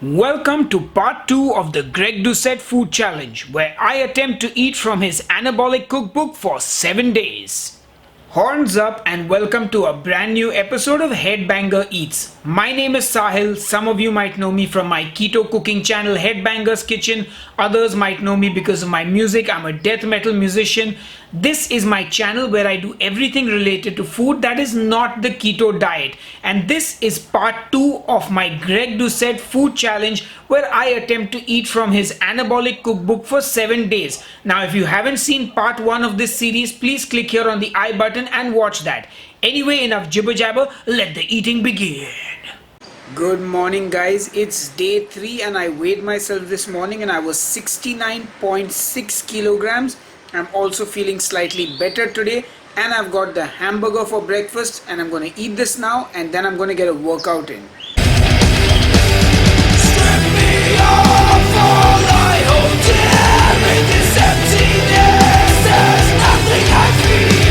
Welcome to part 2 of the Greg Doucette Food Challenge, where I attempt to eat from his Anabolic Cookbook for 7 days. Horns up and welcome to a brand new episode of Headbanger Eats. My name is Sahil. Some of you might know me from my keto cooking channel Headbanger's Kitchen. Others might know me because of my music. I'm a death metal musician. This is my channel where I do everything related to food that is not the keto diet. And this is part 2 of my Greg Doucette Food Challenge, where I attempt to eat from his Anabolic Cookbook for 7 days. Now, if you haven't seen part 1 of this series, please click here on the I button and watch that. Anyway, enough jibber jabber, let the eating begin. Good morning, guys. It's day 3 and I weighed myself this morning and I was 69.6 kilograms. I'm also feeling slightly better today, and I've got the hamburger for breakfast and I'm going to eat this now and then I'm going to get a workout in. Strip me off all I hold dear in this emptiness. There's nothing I feel.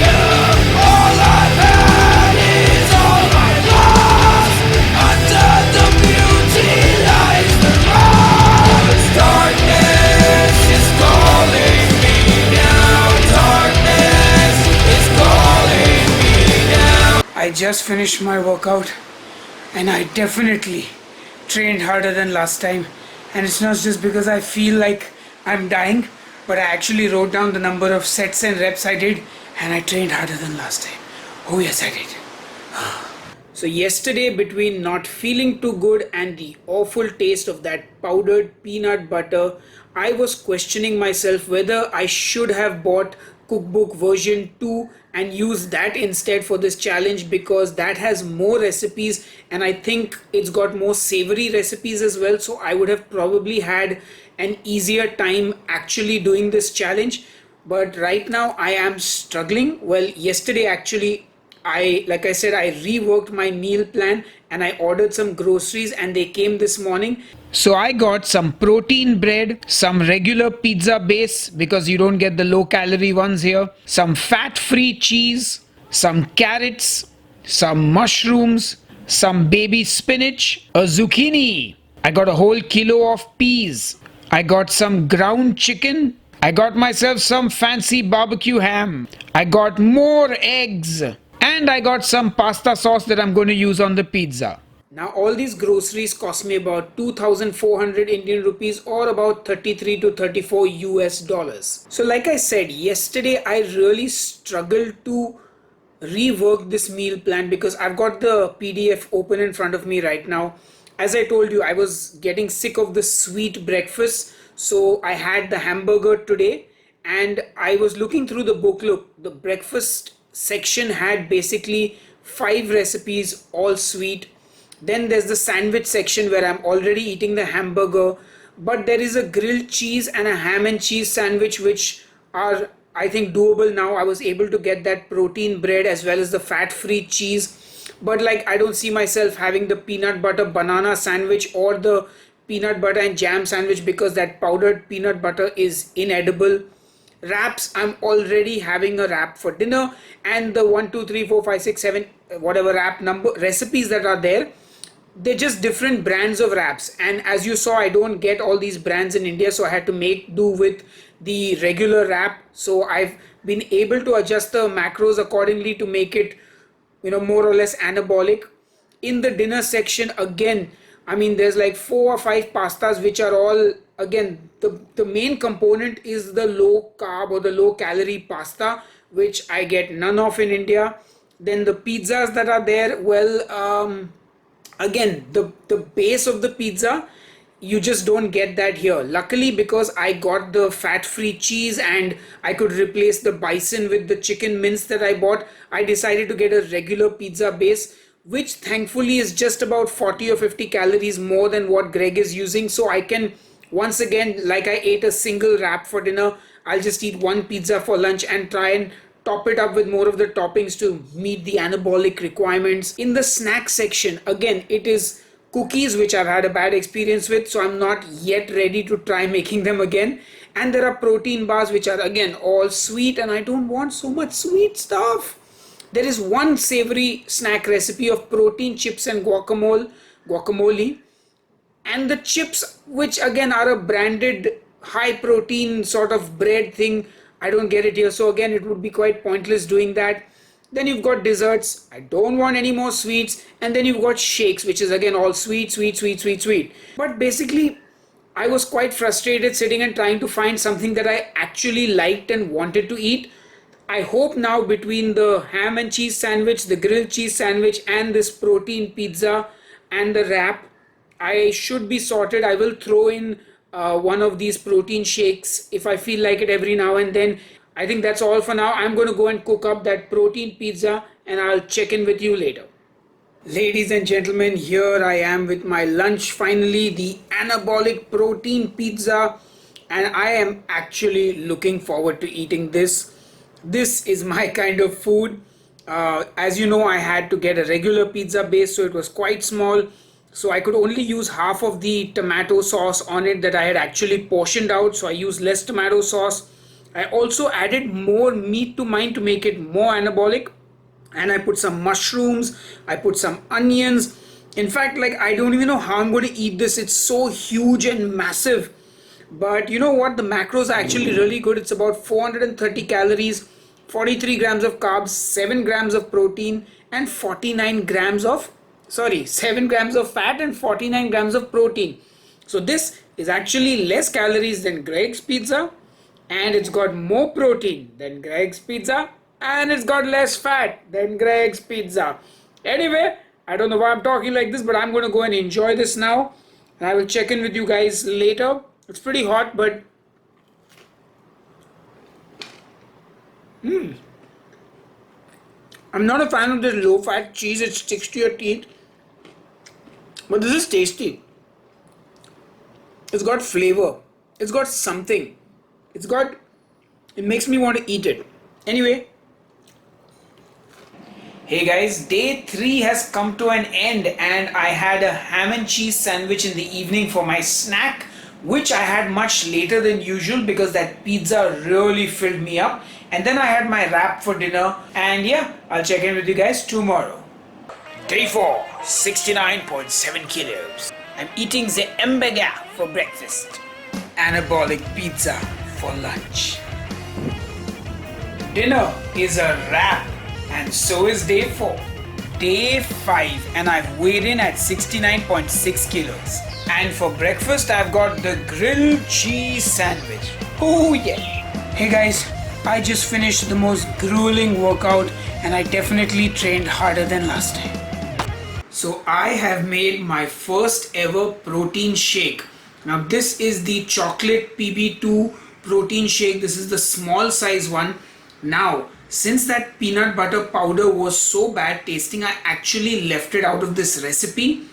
All I've had is all I've lost. Under the beauty lies the lost. Darkness is calling me now. Darkness is calling me now. I just finished my workout and I definitely trained harder than last time, and it's not just because I feel like I'm dying, but I actually wrote down the number of sets and reps I did, and I trained harder than last time. Oh yes, I did. So yesterday, between not feeling too good and the awful taste of that powdered peanut butter, I was questioning myself whether I should have bought cookbook version 2 and use that instead for this challenge, because that has more recipes and I think it's got more savory recipes as well, so I would have probably had an easier time actually doing this challenge. But right now I am struggling. Well, yesterday actually like I said, I reworked my meal plan and I ordered some groceries and they came this morning. So I got some protein bread, some regular pizza base because you don't get the low calorie ones here, some fat free cheese, some carrots, some mushrooms, some baby spinach, a zucchini. I got a whole kilo of peas. I got some ground chicken. I got myself some fancy barbecue ham. I got more eggs. And I got some pasta sauce that I'm going to use on the pizza. Now all these groceries cost me about 2,400 Indian rupees or about 33 to 34 US dollars. So like I said, yesterday I really struggled to rework this meal plan because I've got the PDF open in front of me right now. As I told you, I was getting sick of the sweet breakfast. So I had the hamburger today and I was looking through the book. Look, the breakfast section had basically 5 recipes, all sweet. Then there's the sandwich section where I'm already eating the hamburger, but there is a grilled cheese and a ham and cheese sandwich which are, I think, doable now. I was able to get that protein bread as well as the fat free cheese, but like I don't see myself having the peanut butter banana sandwich or the peanut butter and jam sandwich because that powdered peanut butter is inedible. Wraps, I'm already having a wrap for dinner, and the 1 2 3 4 5 6 7 whatever wrap number recipes that are there, they're just different brands of wraps. And as you saw, I don't get all these brands in India, so I had to make do with the regular wrap. So I've been able to adjust the macros accordingly to make it, more or less anabolic. In the dinner section, again, I mean, there's like 4 or 5 pastas which are all, again, the main component is the low carb or the low calorie pasta, which I get none of in India. Then the pizzas that are there, well, again, the base of the pizza, you just don't get that here. Luckily, because I got the fat free cheese and I could replace the bison with the chicken mince that I bought, I decided to get a regular pizza base, which thankfully is just about 40 or 50 calories more than what Greg is using. So I can, once again, like I ate a single wrap for dinner, I'll just eat one pizza for lunch and try and top it up with more of the toppings to meet the anabolic requirements. In the snack section, again, it is cookies which I've had a bad experience with, so I'm not yet ready to try making them again. And there are protein bars which are again all sweet and I don't want so much sweet stuff. There is one savory snack recipe of protein chips and guacamole, and the chips, which again are a branded high protein sort of bread thing. I don't get it here, so again it would be quite pointless doing that. Then you've got desserts, I don't want any more sweets, and then you've got shakes, which is again all sweet, sweet, sweet, sweet, sweet. But basically I was quite frustrated sitting and trying to find something that I actually liked and wanted to eat. I hope now between the ham and cheese sandwich, the grilled cheese sandwich, and this protein pizza and the wrap, I should be sorted. I will throw in one of these protein shakes if I feel like it every now and then. I think that's all for now. I'm going to go and cook up that protein pizza and I'll check in with you later. Ladies and gentlemen, here I am with my lunch finally, the anabolic protein pizza, and I am actually looking forward to eating this. This is my kind of food. As you know, I had to get a regular pizza base, so it was quite small. So I could only use half of the tomato sauce on it that I had actually portioned out, so I used less tomato sauce. I also added more meat to mine to make it more anabolic, and I put some mushrooms, I put some onions. In fact, like, I don't even know how I'm going to eat this. It's so huge and massive. But you know what? The macros are actually really good. It's about 430 calories, 43 grams of carbs, 7 grams of protein, and 49 grams of, 7 grams of fat and 49 grams of protein. So this is actually less calories than Greg's pizza, and it's got more protein than Greg's pizza, and it's got less fat than Greg's pizza. Anyway, I don't know why I'm talking like this, but I'm going to go and enjoy this now, and I will check in with you guys later. It's pretty hot, but I'm not a fan of this low fat cheese. It sticks to your teeth, but this is tasty. It's got flavor, it's got something, it makes me want to eat it. Anyway, hey guys, day 3 has come to an end, and I had a ham and cheese sandwich in the evening for my snack, which I had much later than usual because that pizza really filled me up. And then I had my wrap for dinner, and yeah, I'll check in with you guys tomorrow. Day 4, 69.7 kilos. I'm eating the hamburger for breakfast. Anabolic pizza for lunch. Dinner is a wrap, and so is day 4. Day 5, and I've weighed in at 69.6 kilos. And for breakfast, I've got the grilled cheese sandwich. Oh yeah! Hey guys, I just finished the most grueling workout, and I definitely trained harder than last time. So I have made my first ever protein shake. Now this is the chocolate PB2 protein shake. This is the small size one. Now, since that peanut butter powder was so bad tasting, I actually left it out of this recipe.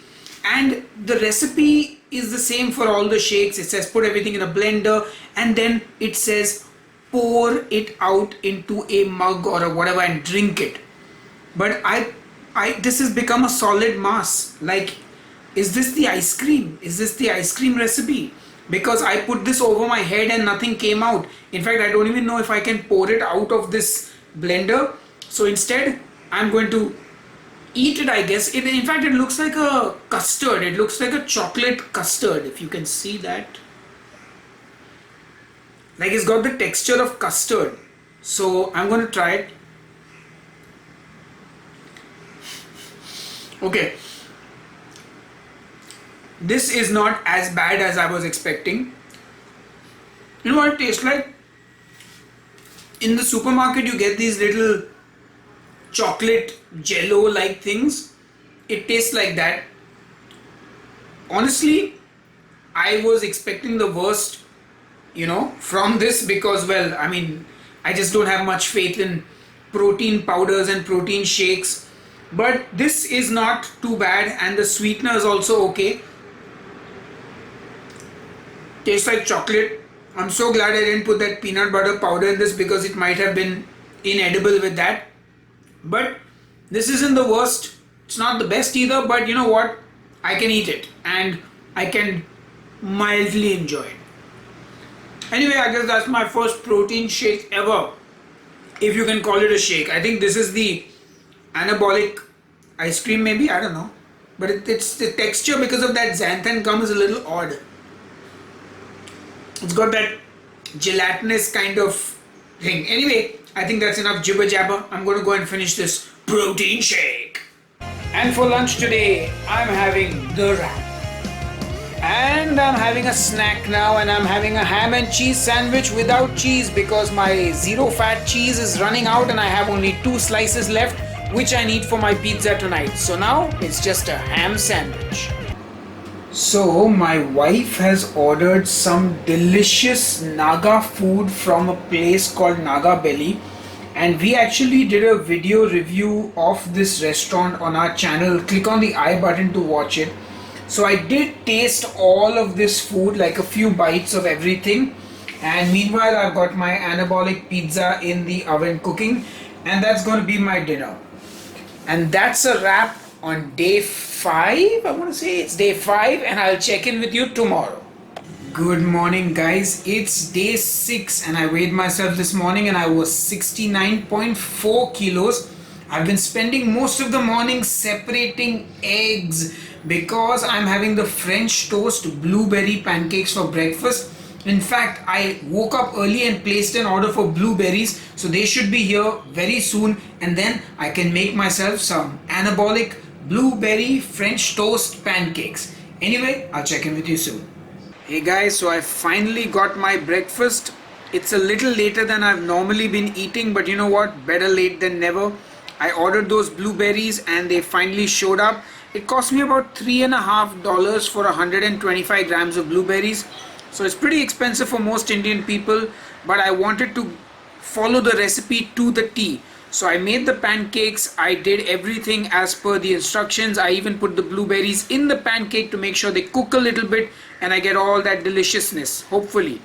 And the recipe is the same for all the shakes. It says put everything in a blender, and then it says pour it out into a mug or a whatever and drink it. But this has become a solid mass. Like, is this the ice cream? Is this the ice cream recipe? Because I put this over my head and nothing came out. In fact, I don't even know if I can pour it out of this blender. So instead, I'm going to eat it, I guess. In fact, it looks like a custard. It looks like a chocolate custard, if you can see that. Like, it's got the texture of custard. So I'm going to try it. Okay. This is not as bad as I was expecting. You know what it tastes like? In the supermarket, you get these little chocolate jello like things. It tastes like that. Honestly, I was expecting the worst, from this because, well, I mean, I just don't have much faith in protein powders and protein shakes. But this is not too bad, and the sweetener is also okay. Tastes like chocolate. I'm so glad I didn't put that peanut butter powder in this because it might have been inedible with that. But this isn't the worst. It's not the best either, but you know what? I can eat it and I can mildly enjoy it. Anyway, I guess that's my first protein shake ever, if you can call it a shake. I think this is the anabolic ice cream, maybe, I don't know. but it's the texture because of that xanthan gum is a little odd. It's got that gelatinous kind of thing. Anyway, I think that's enough jibber jabber. I'm going to go and finish this protein shake. And for lunch today, I'm having the wrap. And I'm having a snack now, and I'm having a ham and cheese sandwich without cheese because my zero fat cheese is running out and I have only 2 slices left, which I need for my pizza tonight. So now it's just a ham sandwich. So my wife has ordered some delicious Naga food from a place called Naga Belly, and we actually did a video review of this restaurant on our channel. Click on the I button to watch it. So I did taste all of this food, like a few bites of everything, and meanwhile I've got my anabolic pizza in the oven cooking, and that's going to be my dinner. And that's a wrap on day 5. I want to say it's day 5, and I'll check in with you tomorrow. Good morning, guys. It's day 6 and I weighed myself this morning and I was 69.4 kilos. I've been spending most of the morning separating eggs because I'm having the French toast blueberry pancakes for breakfast. In fact, I woke up early and placed an order for blueberries, so they should be here very soon, and then I can make myself some anabolic blueberry French toast pancakes. Anyway, I'll check in with you soon. Hey guys, so I finally got my breakfast. It's a little later than I've normally been eating, but you know what? Better late than never. I ordered those blueberries and they finally showed up. It cost me about $3.50 for 125 grams of blueberries. So it's pretty expensive for most Indian people, but I wanted to follow the recipe to the T. So I made the pancakes, I did everything as per the instructions. I even put the blueberries in the pancake to make sure they cook a little bit and I get all that deliciousness, hopefully.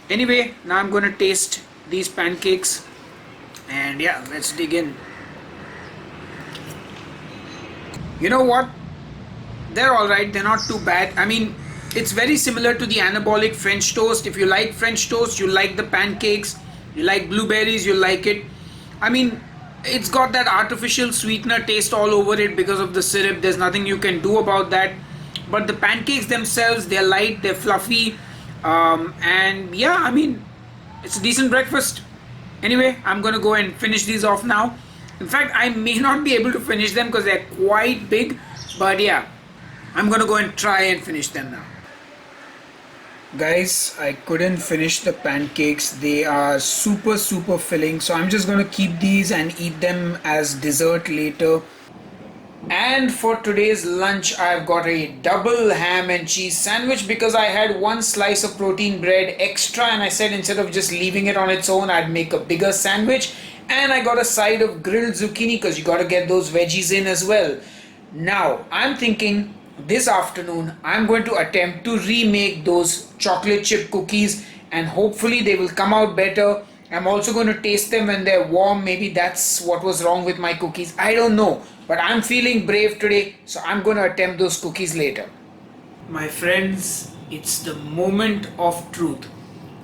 Anyway, now I'm going to taste these pancakes, and yeah, let's dig in. You know what? They're alright, they're not too bad. I mean, it's very similar to the anabolic French toast. If you like French toast, you like the pancakes. You like blueberries, you like it. I mean, it's got that artificial sweetener taste all over it because of the syrup. There's nothing you can do about that. But the pancakes themselves, they're light, they're fluffy. And yeah, I mean, it's a decent breakfast. Anyway, I'm going to go and finish these off now. In fact, I may not be able to finish them because they're quite big. But yeah, I'm going to go and try and finish them now. Guys, I couldn't finish the pancakes. They are super filling. So I'm just going to keep these and eat them as dessert later. And for today's lunch, I've got a double ham and cheese sandwich because I had 1 slice of protein bread extra, and I said instead of just leaving it on its own, I'd make a bigger sandwich. And I got a side of grilled zucchini because you got to get those veggies in as well. Now, I'm thinking this afternoon, I'm going to attempt to remake those chocolate chip cookies, and hopefully they will come out better. I'm also going to taste them when they're warm. Maybe that's what was wrong with my cookies. I don't know. But I'm feeling brave today, so I'm going to attempt those cookies later. My friends, it's the moment of truth.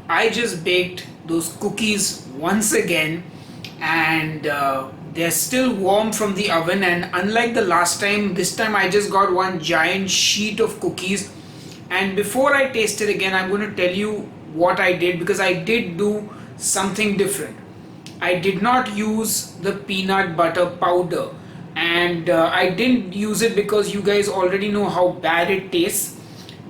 I just baked those cookies once again, and they're still warm from the oven, and unlike the last time, this time I just got one giant sheet of cookies. And before I taste it again, I'm going to tell you what I did, because I did do something different. I did not use the peanut butter powder, and I didn't use it because you guys already know how bad it tastes,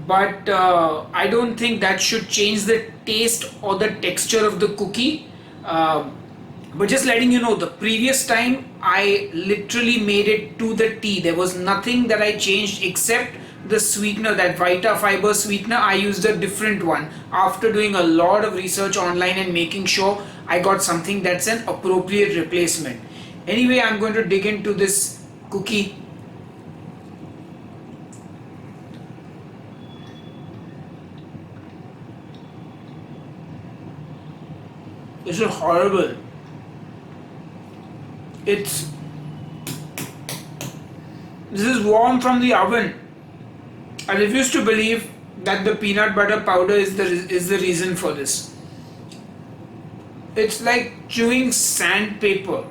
but I don't think that should change the taste or the texture of the cookie. But just letting you know, the previous time I literally made it to the T. There was nothing that I changed except the sweetener, that Vita Fiber sweetener. I used a different one after doing a lot of research online and making sure I got something that's an appropriate replacement. Anyway, I'm going to dig into this cookie. This is horrible. This is warm from the oven. I refuse to believe that the peanut butter powder is the reason for this. It's like chewing sandpaper.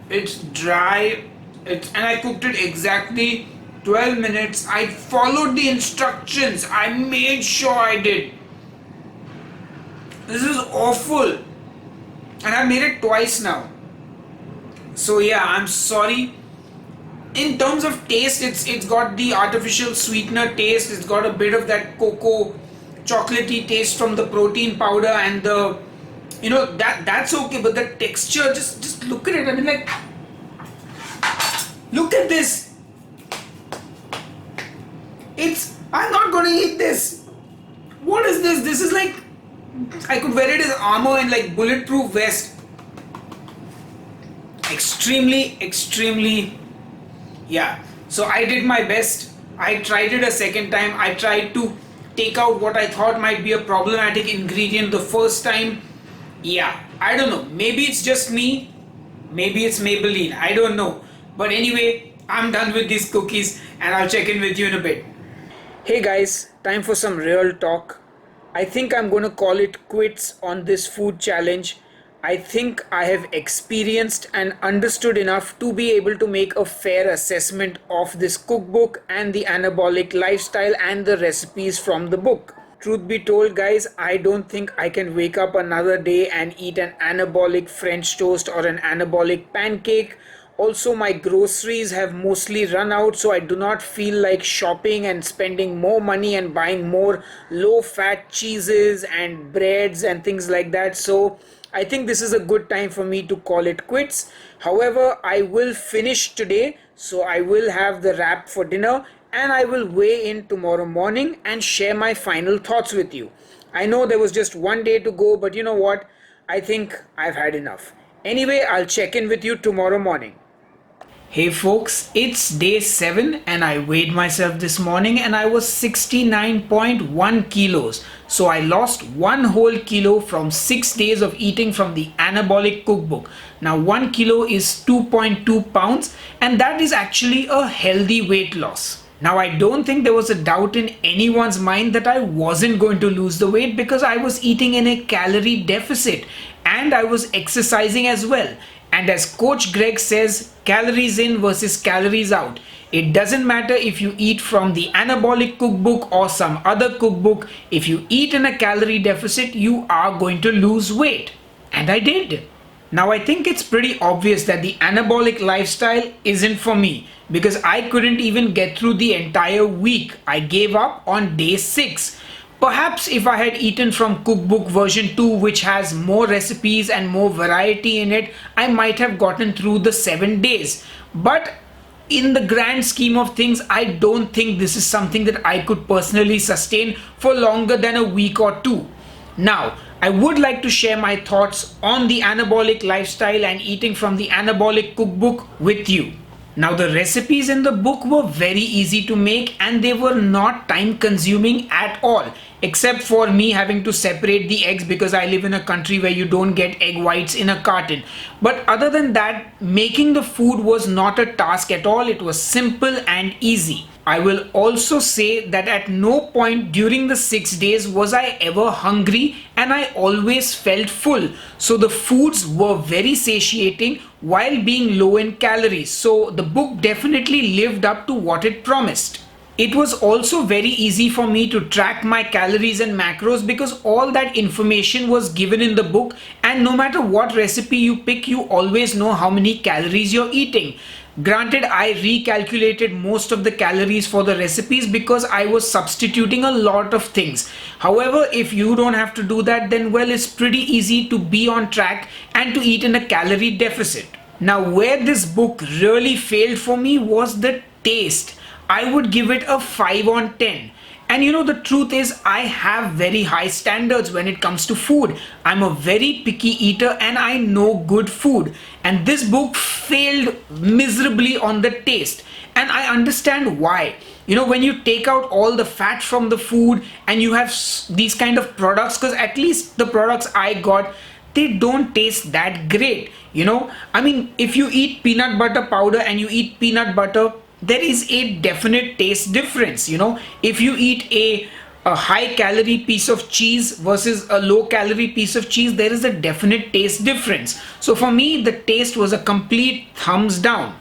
It's dry. And I cooked it exactly 12 minutes. I followed the instructions. I made sure I did. This is awful. And I made it twice now. So yeah, I'm sorry. In terms of taste, it's got the artificial sweetener taste. It's got a bit of that cocoa chocolatey taste from the protein powder, and the that's okay, but the texture, just look at it. I mean, like, look at this. I'm not gonna eat this. What is this? This is like, I could wear it as armor and like bulletproof vest. Extremely, yeah. So I did my best. I tried it a second time. I tried to take out what I thought might be a problematic ingredient the first time. Yeah, I don't know. Maybe it's just me. Maybe it's Maybelline. I don't know. But anyway, I'm done with these cookies and I'll check in with you in a bit. Hey guys, time for some real talk. I think I'm going to call it quits on this food challenge. I think I have experienced and understood enough to be able to make a fair assessment of this cookbook and the anabolic lifestyle and the recipes from the book. Truth be told, guys, I don't think I can wake up another day and eat an anabolic French toast or an anabolic pancake. Also, my groceries have mostly run out, so I do not feel like shopping and spending more money and buying more low fat cheeses and breads and things like that. So I think this is a good time for me to call it quits. However, I will finish today, so I will have the wrap for dinner and I will weigh in tomorrow morning and share my final thoughts with you. I know there was just one day to go, but you know what? I think I've had enough. Anyway, I'll check in with you tomorrow morning. Hey folks, it's day 7 and I weighed myself this morning and I was 69.1 kilos. So I lost 1 whole kilo from 6 days of eating from the Anabolic Cookbook. Now 1 kilo is 2.2 pounds and that is actually a healthy weight loss. Now I don't think there was a doubt in anyone's mind that I wasn't going to lose the weight because I was eating in a calorie deficit and I was exercising as well. And as Coach Greg says, calories in versus calories out. It doesn't matter if you eat from the Anabolic Cookbook or some other cookbook. If you eat in a calorie deficit, you are going to lose weight. And I did. Now I think it's pretty obvious that the anabolic lifestyle isn't for me because I couldn't even get through the entire week. I gave up on day 6. Perhaps if I had eaten from cookbook version 2, which has more recipes and more variety in it, I might have gotten through the 7 days. But in the grand scheme of things, I don't think this is something that I could personally sustain for longer than a week or 2. Now, I would like to share my thoughts on the anabolic lifestyle and eating from the Anabolic Cookbook with you. Now the recipes in the book were very easy to make and they were not time consuming at all, except for me having to separate the eggs because I live in a country where you don't get egg whites in a carton. But other than that, making the food was not a task at all. It was simple and easy. I will also say that at no point during the 6 days was I ever hungry and I always felt full. So the foods were very satiating while being low in calories. So the book definitely lived up to what it promised. It was also very easy for me to track my calories and macros because all that information was given in the book, and no matter what recipe you pick, you always know how many calories you're eating. Granted, I recalculated most of the calories for the recipes because I was substituting a lot of things. However, if you don't have to do that, then well, it's pretty easy to be on track and to eat in a calorie deficit. Now, where this book really failed for me was the taste. I would give it a 5 on 10. And you know, the truth is, I have very high standards when it comes to food. I'm a very picky eater and I know good food. And this book failed miserably on the taste. And I understand why. You know, when you take out all the fat from the food and you have these kind of products, because at least the products I got, they don't taste that great. You know, I mean, if you eat peanut butter powder and you eat peanut butter, there is a definite taste difference. You know, if you eat a high calorie piece of cheese versus a low calorie piece of cheese, there is a definite taste difference. So for me, the taste was a complete thumbs down.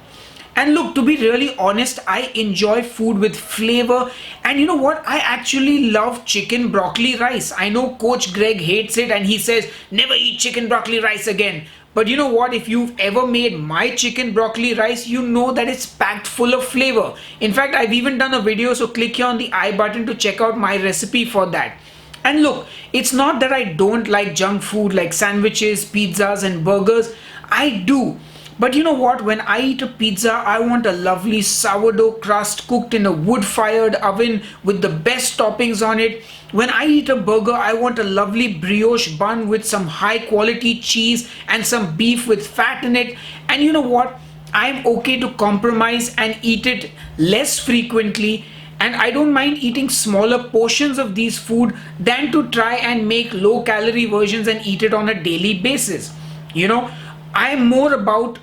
And look, to be really honest, I enjoy food with flavor. And you know what? I actually love chicken broccoli rice. I know Coach Greg hates it and he says, never eat chicken broccoli rice again. But you know what? If you've ever made my chicken broccoli rice, you know that it's packed full of flavor. In fact, I've even done a video, so click here on the I button to check out my recipe for that. And look, it's not that I don't like junk food like sandwiches, pizzas, and burgers. I do. But you know what? When I eat a pizza, I want a lovely sourdough crust cooked in a wood-fired oven with the best toppings on it. When I eat a burger, I want a lovely brioche bun with some high-quality cheese and some beef with fat in it. And you know what? I'm okay to compromise and eat it less frequently, and I don't mind eating smaller portions of these food than to try and make low calorie versions and eat it on a daily basis. You know, I'm more about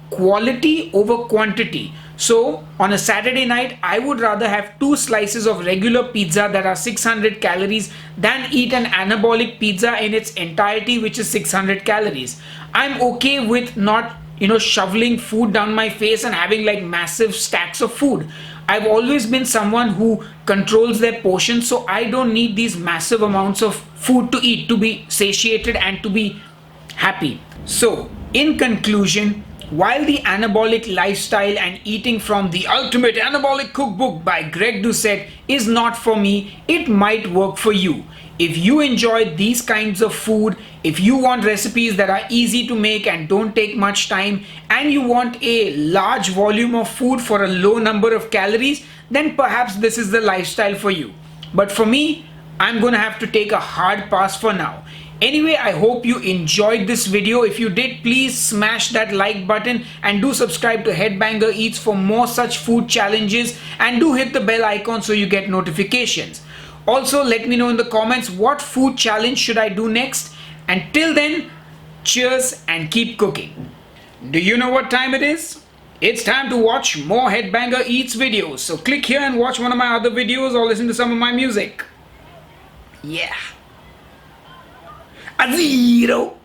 quality over quantity. So on a Saturday night, I would rather have two slices of regular pizza that are 600 calories than eat an anabolic pizza in its entirety, which is 600 calories. I'm okay with not, shoveling food down my face and having like massive stacks of food. I've always been someone who controls their portions, so I don't need these massive amounts of food to eat to be satiated and to be happy. So, in conclusion, while the anabolic lifestyle and eating from the Ultimate Anabolic Cookbook by Greg Doucette is not for me, it might work for you. If you enjoy these kinds of food, if you want recipes that are easy to make and don't take much time, and you want a large volume of food for a low number of calories, then perhaps this is the lifestyle for you. But for me, I'm gonna have to take a hard pass for now. Anyway, I hope you enjoyed this video. If you did, please smash that like button and do subscribe to Headbanger Eats for more such food challenges, and do hit the bell icon so you get notifications. Also, let me know in the comments what food challenge should I do next. Until then, cheers and keep cooking. Do you know what time it is? It's time to watch more Headbanger Eats videos. So click here and watch one of my other videos or listen to some of my music. Yeah. A zero.